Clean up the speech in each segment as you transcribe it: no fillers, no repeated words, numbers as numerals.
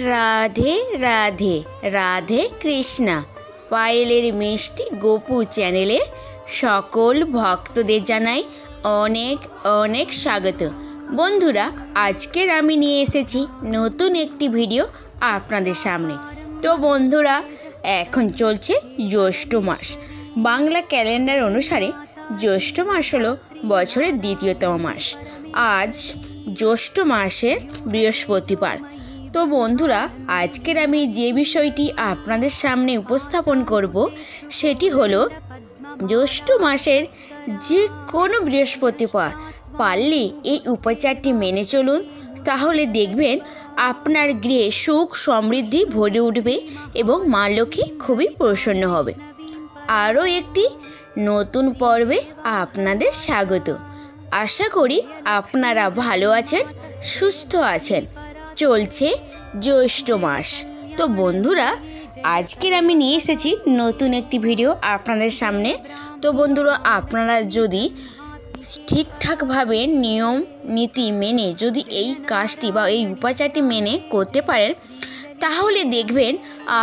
রাধে রাধে রাধে কৃষ্ণা পায়েলের মিষ্টি গোপু চ্যানেলে সকল ভক্তদের জানাই অনেক অনেক স্বাগত। বন্ধুরা, আজকের আমি নিয়ে এসেছি নতুন একটি ভিডিও আপনাদের সামনে। তো বন্ধুরা, এখন চলছে জ্যৈষ্ঠ মাস। বাংলা ক্যালেন্ডার অনুসারে জ্যৈষ্ঠ মাস হলো বছরের দ্বিতীয়তম মাস। আজ জ্যৈষ্ঠ মাসের বৃহস্পতিবার। তো বন্ধুরা, আজকের আমি যে বিষয়টি আপনাদের সামনে উপস্থাপন করব সেটি হলো জ্যৈষ্ঠ মাসের যে কোনো বৃহস্পতিবার পারলে এই উপাচারটি মেনে চলুন, তাহলে দেখবেন আপনার গৃহে সুখ সমৃদ্ধি ভরে উঠবে এবং মা লক্ষ্মী খুবই প্রসন্ন হবে। আরও একটি নতুন পর্বে আপনাদের স্বাগত। আশা করি আপনারা ভালো আছেন, সুস্থ আছেন। চলছে জ্যৈষ্ঠ মাস। তো বন্ধুরা, আজকের আমি নিয়ে এসেছি নতুন একটি ভিডিও আপনাদের সামনে। তো বন্ধুরা, আপনারা যদি ঠিকঠাকভাবে নিয়ম নীতি মেনে যদি এই কাজটি বা এই উপাচারটি মেনে করতে পারেন, তাহলে দেখবেন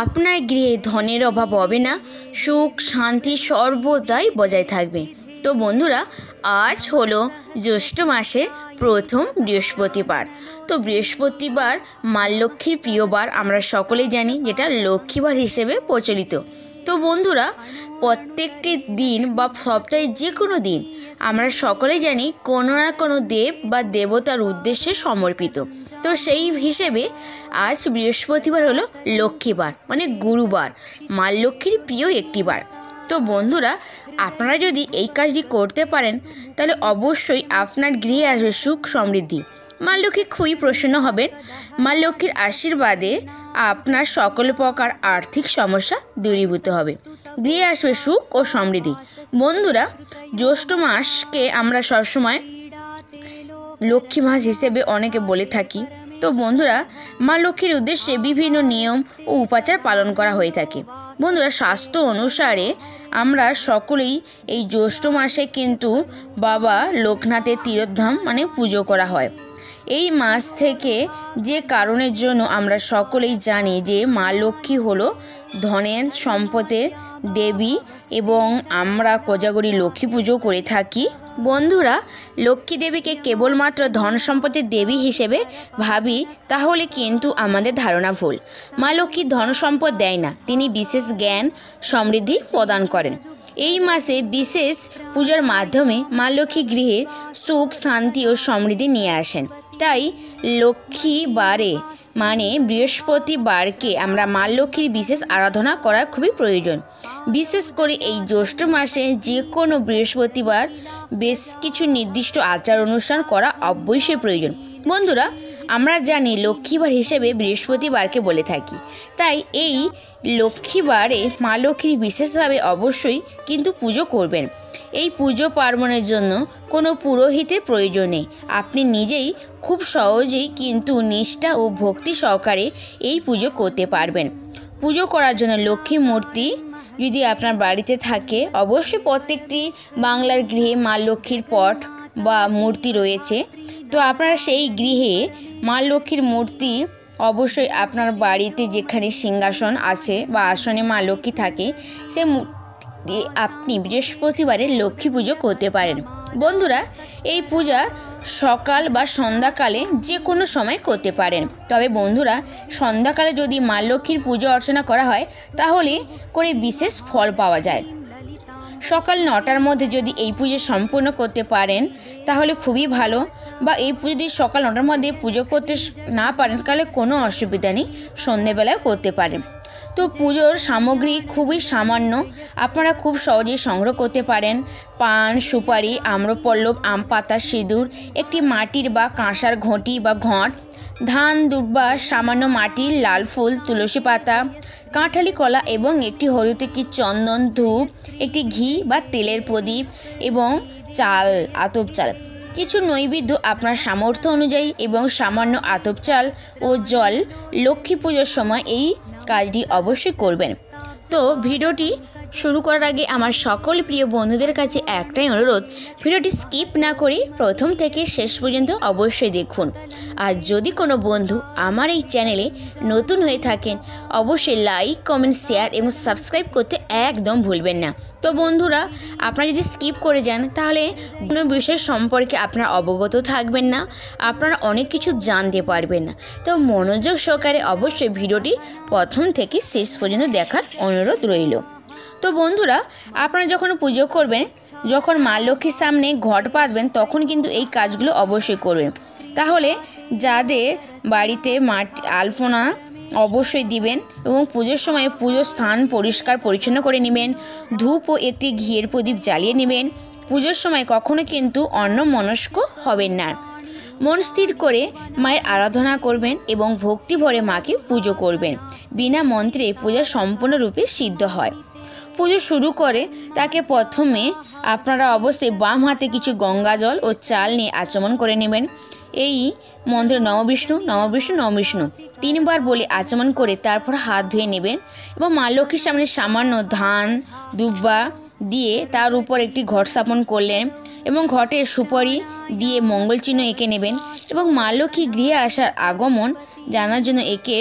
আপনার গৃহে ধনের অভাব হবে না, সুখ শান্তি সর্বদাই বজায় থাকবে। তো বন্ধুরা, আজ হলো জ্যৈষ্ঠ মাসের প্রথম বৃহস্পতিবার। তো বৃহস্পতিবার মা লক্ষ্মীর প্রিয়বার আমরা সকলেই জানি, যেটা লক্ষ্মীবার হিসেবে প্রচলিত। তো বন্ধুরা, প্রত্যেকটি দিন বা সপ্তাহে যে কোনো দিন আমরা সকলেই জানি কোনো না কোনো দেব বা দেবতার উদ্দেশ্যে সমর্পিত। তো সেই হিসেবে আজ বৃহস্পতিবার হলো লক্ষ্মীবার, মানে গুরুবার, মা লক্ষ্মীর প্রিয় একটি বার। তো বন্ধুরা, আপনারা যদি এই কাজটি করতে পারেন, তাহলে অবশ্যই আপনার গৃহে আসবে সুখ সমৃদ্ধি। মা লক্ষ্মী খুবই প্রসন্ন হবেন। মা লক্ষ্মীর আশীর্বাদে আপনার সকল প্রকার আর্থিক সমস্যা দূরীভূত হবে, গৃহে আসবে সুখ ও সমৃদ্ধি। বন্ধুরা, জ্যৈষ্ঠ মাসকে আমরা সবসময় লক্ষ্মী মাস হিসেবে অনেকে বলে থাকি। তো বন্ধুরা, মা লক্ষ্মীর উদ্দেশ্যে বিভিন্ন নিয়ম ও উপাচার পালন করা হয়ে থাকে। বন্ধুরা, শাস্ত্র অনুসারে আমরা সকলেই এই জ্যৈষ্ঠ মাসে কিন্তু বাবা লোকনাথের তীর্থধাম মানে পুজো করা হয়। এই মাস থেকে যে কারণের জন্য আমরা সকলেই জানি যে মা লক্ষ্মী হলো ধনের সম্পদের দেবী এবং আমরা কোজাগরী লক্ষ্মী পুজো করে থাকি। বন্ধুরা, লক্ষ্মী দেবীকে কেবলমাত্র ধন সম্পদের দেবী হিসেবে ভাবি, তাহলে কিন্তু আমাদের ধারণা ভুল। মা লক্ষ্মী ধন সম্পদ দেয় না, তিনি বিশেষ জ্ঞান সমৃদ্ধি প্রদান করেন। এই মাসে বিশেষ পূজার মাধ্যমে মা লক্ষ্মী গৃহের সুখ শান্তি ও সমৃদ্ধি নিয়ে আসেন। তাই লক্ষ্মীবারে মানে বৃহস্পতিবারকে আমরা মা লক্ষ্মীর বিশেষ আরাধনা করা খুবই প্রয়োজন। বিশেষ করে এই জ্যৈষ্ঠ মাসে যে কোনো বৃহস্পতিবার বেশ কিছু নির্দিষ্ট আচার অনুষ্ঠান করা অবশ্যই প্রয়োজন। বন্ধুরা, আমরা জানি লক্ষ্মীবার হিসেবে বৃহস্পতিবারকে বলে থাকি। তাই এই লক্ষ্মীবারে মা লক্ষ্মীর বিশেষভাবে অবশ্যই কিন্তু পুজো করবেন। এই পুজো পার্বণের জন্য কোনো পুরোহিতের প্রয়োজন নেই। আপনি নিজেই খুব সহজেই কিন্তু নিষ্ঠা ও ভক্তি সহকারে এই পুজো করতে পারবেন। পুজো করার জন্য লক্ষ্মী মূর্তি যদি আপনার বাড়িতে থাকে, অবশ্যই প্রত্যেকটি বাংলার গৃহে মা লক্ষ্মীর পট বা মূর্তি রয়েছে। তো আপনারা সেই গৃহে মা লক্ষ্মীর মূর্তি অবশ্যই আপনার বাড়িতে যেখানে সিংহাসন আছে বা আসনে মা লক্ষ্মী থাকে, সে আপনি বৃহস্পতিবারে লক্ষ্মী পুজো করতে পারেন। বন্ধুরা, এই পূজা সকাল বা সন্ধ্যাকালে যে কোনো সময় করতে পারেন। তবে বন্ধুরা, সন্ধ্যাকালে যদি মা লক্ষ্মীর পুজো অর্চনা করা হয়, তাহলে করে বিশেষ ফল পাওয়া যায়। সকাল 9টার মধ্যে যদি এই পুজো সম্পূর্ণ করতে পারেন তাহলে খুবই ভালো। বা এই পুজো যদি সকাল 9টার মধ্যে পুজো করতে না পারেন, তাহলে কোনো অসুবিধা নেই, সন্ধেবেলায় করতে পারেন। তো পুজোর সামগ্রী খুবই সামান্য, আপনারা খুব সহজেই সংগ্রহ করতে পারেন। পান, সুপারি, আম্রপল্লব, আম পাতা, সিঁদুর, একটি মাটির বা কাঁসার ঘটি বা ঘট, ধান, দুর্বা, সামান্য মাটির লাল ফুল, তুলসী পাতা, কাঁঠালি কলা এবং একটি হলুদ, একটি চন্দন, ধূপ, একটি ঘি বা তেলের প্রদীপ এবং চাল, আতপ চাল, কিছু নৈবেদ্য আপনার সামর্থ্য অনুযায়ী এবং সামান্য আতপ চাল ও জল। লক্ষ্মী পুজোর সময় এই কাজটি অবশ্যই করবেন। তো ভিডিওটি শুরু করার আগে আমার সকল প্রিয় বন্ধুদের কাছে একটাই অনুরোধ, ভিডিওটি স্কিপ না করে প্রথম থেকে শেষ পর্যন্ত অবশ্যই দেখুন। আর যদি কোনো বন্ধু আমার এই চ্যানেলে নতুন হয়ে থাকেন অবশ্যই লাইক, কমেন্ট, শেয়ার এবং সাবস্ক্রাইব করতে একদম ভুলবেন না। তো বন্ধুরা, আপনারা যদি স্কিপ করে যান তাহলে কোনো বিষয় সম্পর্কে আপনারা অবগত থাকবেন না, আপনারা অনেক কিছু জানতে পারবেন না। তো মনোযোগ সহকারে অবশ্যই ভিডিওটি প্রথম থেকে শেষ পর্যন্ত দেখার অনুরোধ রইল। তো বন্ধুরা, আপনারা যখন পুজো করবেন, যখন মা লক্ষ্মীর সামনে ঘট পাতবেন, তখন কিন্তু এই কাজগুলো অবশ্যই করবেন। তাহলে যাদের বাড়িতে মাটি আলপনা অবশ্যই দিবেন এবং পুজোর সময় পুজোর স্থান পরিষ্কার পরিচ্ছন্ন করে নেবেন। ধূপ ও একটি ঘিয়ের প্রদীপ জ্বালিয়ে নেবেন। পুজোর সময় কখনো কিন্তু অন্যমনস্ক হবেন না। মন স্থির করে মায়ের আরাধনা করবেন এবং ভক্তি ভরে মাকে পুজো করবেন। বিনা মন্ত্রে পূজা সম্পূর্ণরূপে সিদ্ধ হয়। পুজো শুরু করে তাকে প্রথমে আপনারা অবশ্যই বাম হাতে কিছু গঙ্গা জল ও চাল নিয়ে আচমন করে নেবেন। এই মন্ত্র নম বিষ্ণু নম বিষ্ণু নম বিষ্ণু 3 বার বলে আচমন করে তারপর হাত ধুয়ে নেবেন এবং মা লক্ষ্মীর সামনে সামান্য ধান দুব্বা দিয়ে তার উপর একটি ঘট স্থাপন করলেন এবং ঘটে সুপারি দিয়ে মঙ্গল চিহ্ন এঁকে নেবেন এবং মা লক্ষ্মী গৃহে আসার আগমন জানার জন্য একে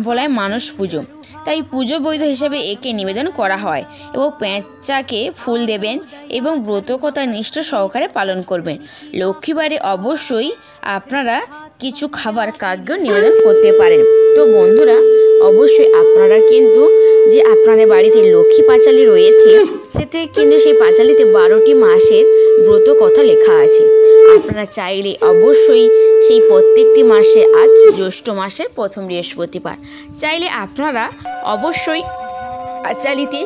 বলা হয় মানস পুজো। তাই পুজো বৈধ হিসেবে একে নিবেদন করা হয় এবং পেঁচাকে ফুল দেবেন এবং ব্রতকথা নিষ্ঠ সহকারে পালন করবেন। লক্ষ্মীবারে অবশ্যই আপনারা কিছু খাবার কাগ্য নিবেদন করতে পারেন। তো বন্ধুরা, অবশ্যই আপনারা কিন্তু যে আপনাদের বাড়িতে লক্ষ্মী পাঁচালী রয়েছে, সেতে কিন্তু সেই পাঁচালীতে 12টি মাসের ব্রত কথা লেখা আছে। আপনারা চাইলে অবশ্যই সেই প্রত্যেকটি মাসে, আজ জ্যৈষ্ঠ মাসের প্রথম বৃহস্পতিবার, চাইলে আপনারা অবশ্যই পাঁচালীতে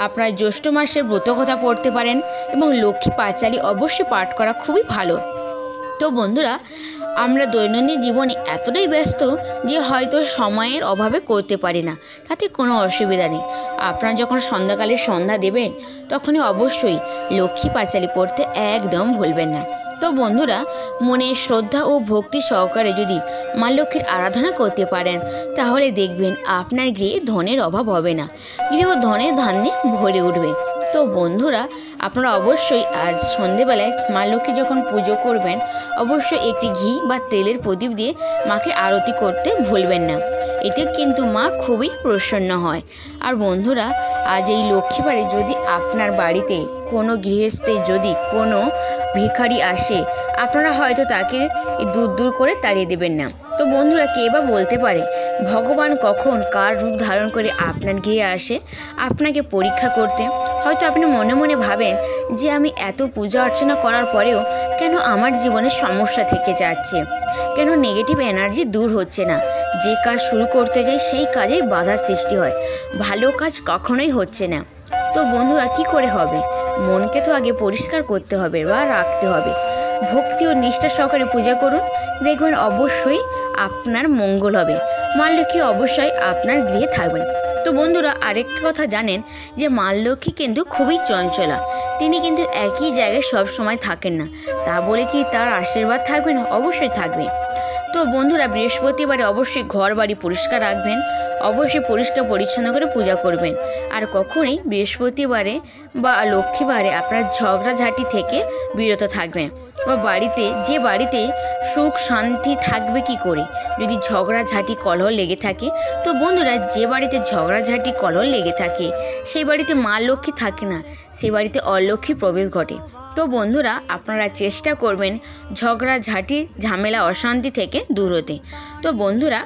আপনার জ্যৈষ্ঠ মাসের ব্রত কথা পড়তে পারেন এবং লক্ষ্মী পাঁচালী অবশ্যই পাঠ করা খুবই ভালো। তো বন্ধুরা, আমরা দৈনন্দিন জীবনে এতটাই ব্যস্ত যে হয়তো সময়ের অভাবে করতে পারি না, তাতে কোনো অসুবিধা নেই। আপনারা যখন সন্ধ্যাকালে সন্ধ্যা দেবেন তখনই অবশ্যই লক্ষ্মী পাঁচালী পড়তে একদম ভুলবেন না। তো বন্ধুরা, মনে শ্রদ্ধা ও ভক্তি সহকারে যদি মা লক্ষ্মীর আরাধনা করতে পারেন তাহলে দেখবেন আপনার গৃহে ধনের অভাব হবে না, গৃহ ধনে ধান্যে ভরে উঠবে। তো বন্ধুরা, আপনারা অবশ্যই আজ সন্ধেবেলায় মা লক্ষ্মী যখন পুজো করবেন অবশ্যই একটি ঘি বা তেলের প্রদীপ দিয়ে মাকে আরতি করতে ভুলবেন না। এতে কিন্তু মা খুবই প্রসন্ন হয়। আর বন্ধুরা, আজ এই লক্ষ্মীবারে যদি আপনার বাড়িতে কোনো গৃহস্থে যদি কোনো ভিখারি আসে, আপনারা হয়তো তাকে দূর দূর করে তাড়িয়ে দেবেন না। তো বন্ধুরা, কে বা বলতে পারে ভগবান কখন কার রূপ ধারণ করে আপনার গৃহে আসে আপনাকে পরীক্ষা করতে। হয়তো আপনি মনে মনে ভাবেন যে আমি এত পূজা অর্চনা করার পরেও কেন আমার জীবনে সমস্যা থেকে যাচ্ছে, কেন নেগেটিভ এনার্জি দূর হচ্ছে না। যে কাজ শুরু করতে যাই সেই কাজেই বাধার সৃষ্টি হয়, ভালো কাজ কখনোই হচ্ছে না। তো বন্ধুরা, কি করে হবে? মনকে তো আগে পরিষ্কার করতে হবে বা রাখতে হবে। ভক্তি ও নিষ্ঠা সহকারে পূজা করুন, দেখবেন অবশ্যই আপনার মঙ্গল হবে। মা লক্ষ্মী অবশ্যই আপনার গৃহে থাকবেন। তো বন্ধুরা, আরেকটা কথা জানেন যে মা লক্ষ্মী কিন্তু খুবই চঞ্চলা, তিনি কিন্তু একই জায়গায় সব সময় থাকেন না। তা বলে কি তার আশীর্বাদ থাকবে না? অবশ্যই থাকবে। তো বন্ধুরা, বৃহস্পতিবারে অবশ্যই ঘর বাড়ি পরিষ্কার রাখবেন, অবশ্যই পরিষ্কার পরিচ্ছন্ন করে পূজা করবেন। আর কখনোই বৃহস্পতিবারে বা লক্ষ্মীবারে আপনার ঝগড়াঝাঁটি থেকে বিরত থাকবেন। বা যে বাড়িতে সুখ শান্তি থাকবে কি করে যদি ঝগড়াঝাঁটি কলহ লেগে থাকে? তো বন্ধুরা, যে বাড়িতে ঝগড়াঝাঁটি কলহ লেগে থাকে সেই বাড়িতে মা লক্ষ্মী থাকে না, সেই বাড়িতে অলক্ষ্মী প্রবেশ ঘটে। তো বন্ধুরা, আপনারা চেষ্টা করবেন ঝগড়াঝাঁটি ঝামেলা অশান্তি থেকে দূর হতে। তো বন্ধুরা,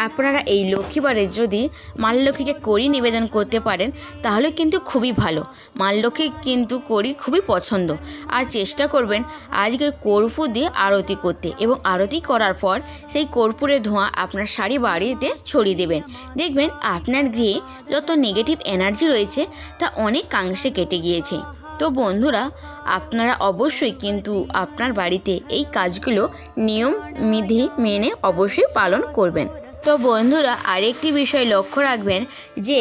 আপনারা এই লক্ষ্মীবারে যদি মা লক্ষ্মীকে করি নিবেদন করতে পারেন তাহলে কিন্তু খুবই ভালো। মা লক্ষ্মী কিন্তু করি খুবই পছন্দ। আর চেষ্টা করবেন আজকে কর্পূর দিয়ে আরতি করতে এবং আরতি করার পর সেই কর্পূরের ধোঁয়া আপনার সারি বাড়িতে ছড়িয়ে দেবেন। দেখবেন আপনার গৃহে যত নেগেটিভ এনার্জি রয়েছে তা অনেকাংশে কেটে গিয়েছে। তো বন্ধুরা, আপনারা অবশ্যই কিন্তু আপনার বাড়িতে এই কাজগুলো নিয়ম বিধি মেনে অবশ্যই পালন করবেন। তো বন্ধুরা আরেকটি বিষয় লক্ষ্য রাখবেন যে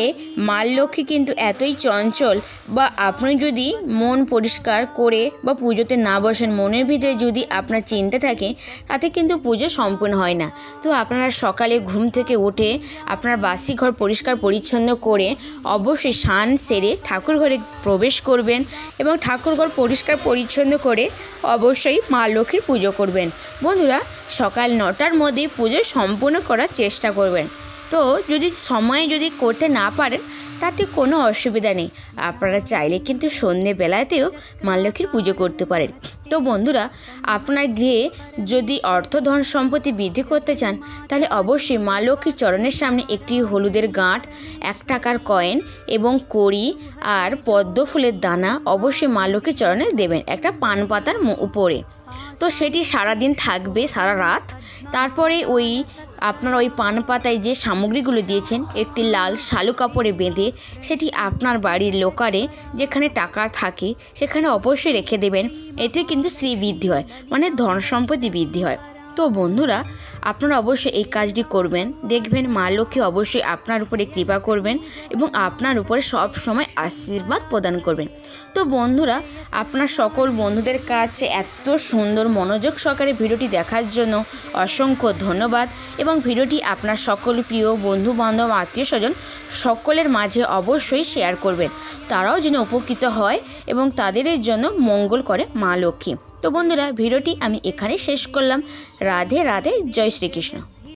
মা লক্ষ্মী কিন্তু এতই চঞ্চল, বা আপনি যদি মন পরিষ্কার করে বা পুজোতে না বসেন, মনের ভিতরে যদি আপনার চিন্তা থাকে, তাতে কিন্তু পুজো সম্পূর্ণ হয় না। তো আপনারা সকালে ঘুম থেকে উঠে আপনার বাসি ঘর পরিষ্কার পরিচ্ছন্ন করে অবশ্যই স্নান সেরে ঠাকুর ঘরে প্রবেশ করবেন এবং ঠাকুর ঘর পরিষ্কার পরিচ্ছন্ন করে অবশ্যই মা লক্ষ্মীর পুজো করবেন। বন্ধুরা সকাল 9টার মধ্যে পুজো সম্পূর্ণ করার চেষ্টা করবেন। তো যদি সময়ে যদি করতে না পারেন তাতে কোনো অসুবিধা নেই, আপনারা চাইলে কিন্তু সন্ধেবেলাতেও মা লক্ষ্মীর পুজো করতে পারেন। তো বন্ধুরা আপনার গৃহে যদি অর্থ ধন সম্পত্তি বৃদ্ধি করতে চান, তাহলে অবশ্যই মা লক্ষ্মীর চরণের সামনে একটি হলুদের গাঁট, 1 টাকার কয়েন এবং কড়ি আর পদ্ম ফুলের দানা অবশ্যই মা লক্ষ্মীর চরণে দেবেন একটা পান পাতার উপরে। তো সেটি সারাদিন থাকবে, সারা রাত। তারপরে আপনার ওই পান পাতায় যে সামগ্রীগুলো দিয়েছেন একটি লাল শালু কাপড়ে বেঁধে সেটি আপনার বাড়ির লোকারে যেখানে টাকা থাকে সেখানে অবশ্যই রেখে দেবেন। এতে কিন্তু শ্রীবৃদ্ধি হয়, মানে ধন সম্পত্তি বৃদ্ধি হয়। তো বন্ধুরা আপনারা অবশ্যই এই কাজটি করবেন, দেখবেন মা লক্ষ্মী অবশ্যই আপনার উপরে কৃপা করবেন এবং আপনার উপরে সব সময় আশীর্বাদ প্রদান করবেন। তো বন্ধুরা আপনার সকল বন্ধুদের কাছে এত সুন্দর মনোযোগ সহকারে ভিডিওটি দেখার জন্য অসংখ্য ধন্যবাদ, এবং ভিডিওটি আপনার সকল প্রিয় বন্ধু বান্ধব আত্মীয় স্বজন সকলের মাঝে অবশ্যই শেয়ার করবেন, তারাও যেন উপকৃত হয় এবং তাদের জন্য মঙ্গল করে মা লক্ষ্মী। তো বন্ধুরা ভিডিওটি আমি এখানেই শেষ করলাম। রাধে রাধে, জয় শ্রীকৃষ্ণ।